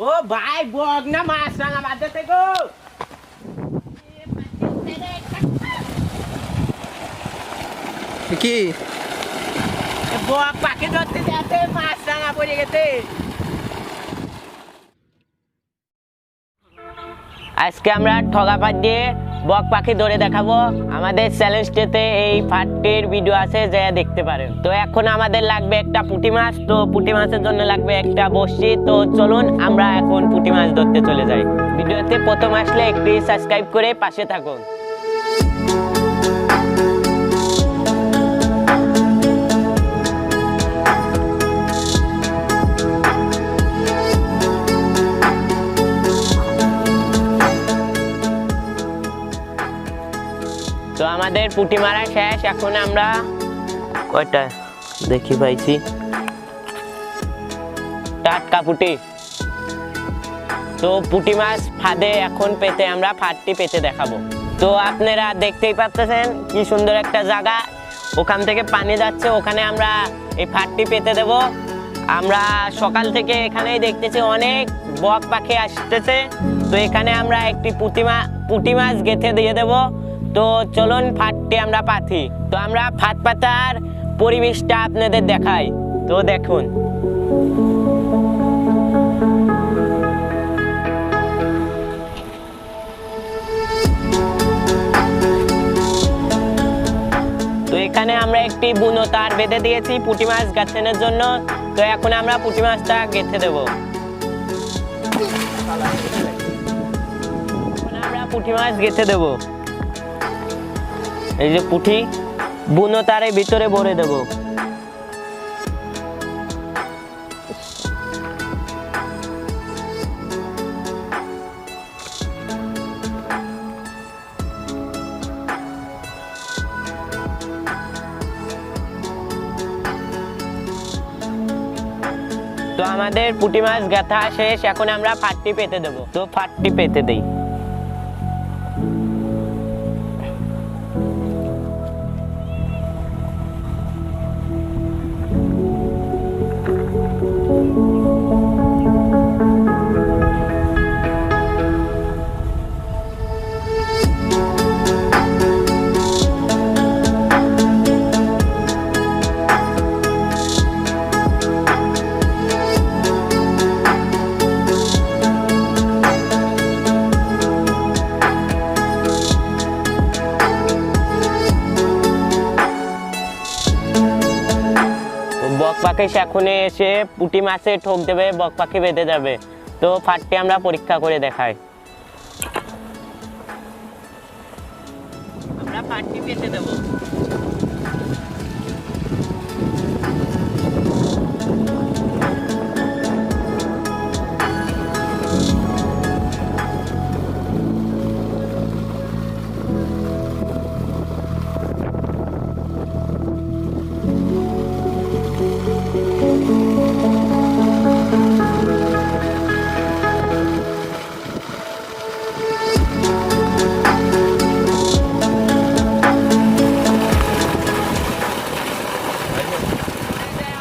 ও ভাই বক না মাছ রাঙা বাদ দে গো। কি বক পাখি ধরতে যাতে মাছ রাঙা পড়ে গেছে। আজকে আমরা ঠগা ফাট দিয়ে বক পাখি ধরে দেখাবো। আমাদের চ্যালেঞ্জটিতে এই ফাটটির ভিডিও আছে, যা দেখতে পারেন। তো এখন আমাদের লাগবে একটা পুঁটি মাছ। তো পুঁটি মাছের জন্য লাগবে একটা বড়শি। তো চলুন আমরা এখন পুঁটি মাছ ধরতে চলে যাই। ভিডিওতে প্রথম আসলে একটি সাবস্ক্রাইব করে পাশে থাকুন। তো আমাদের পুঁটি মারা শেষ। এখন আমরা কয়টা দেখি পাইছি টাটকা পুঁটি। তো পুঁটি মাছ ফাঁদে এখন পেতে আমরা ফাঁদটি পেতে দেখাবো। তো আপনারা দেখতেই পাচ্ছেন কি সুন্দর একটা জায়গা, ওখান থেকে পানি যাচ্ছে, ওখানে আমরা এই ফাঁদটি পেতে দেব। আমরা সকাল থেকে এখানেই দেখতেছি অনেক বক পাখি আসতেছে। তো এখানে আমরা একটি পুঁটি মাছ গেঁথে দিয়ে দেব। তো চলুন ফাঁদটি আমরা পাতি। তো আমরা ফাঁদ পাতার পরিবেশটা আপনাদের দেখাই। তো দেখুন, তো এখানে আমরা একটি বুনো তার বেঁধে দিয়েছি পুঁটি মাছ গাঁথানোর জন্য। তো এখন আমরা পুঁটি মাছটা গেঁথে দেব। আমরা পুঁটি মাছ গেঁথে দেব। এই যে পুঁটি বুনো তারের ভিতরে ভরে দেব। তো আমাদের পুঁটি মাছ গাঁথা শেষ। এখন আমরা ফাঁদটি পেতে দেব। তো ফাঁদটি পেতে দেই। বক পাখি সেখানে এসে পুঁটি মাছে ঠোক দেবে, বক পাখি বেঁধে যাবে। তো ফাঁদটি আমরা পরীক্ষা করে দেখাই। আমরা ফাঁদটি পেতে দেব।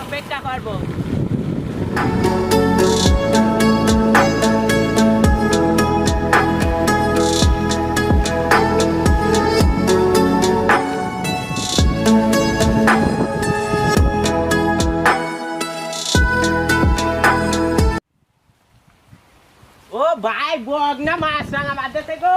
অপেক্ষা করবো। ও ভাই বক না মাছ রাঙা বাদ দে গো।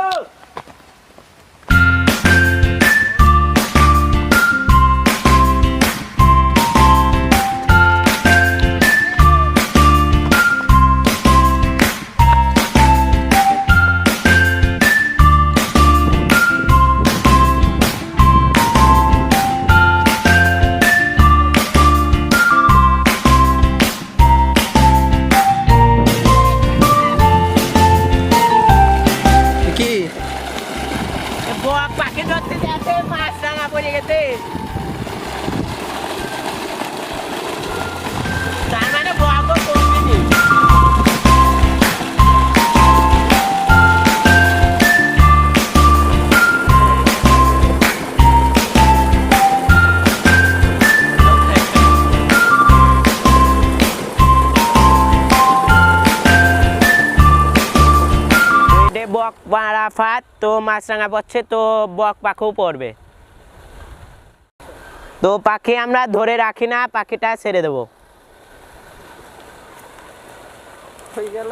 কি বক মারা ফাঁদ, তো মাছরাঙা পড়ছে, তো বক পাখিও পড়বে। তো পাখি আমরা ধরে রাখি না, পাখিটা ছেড়ে দেবো। হয়ে গেল।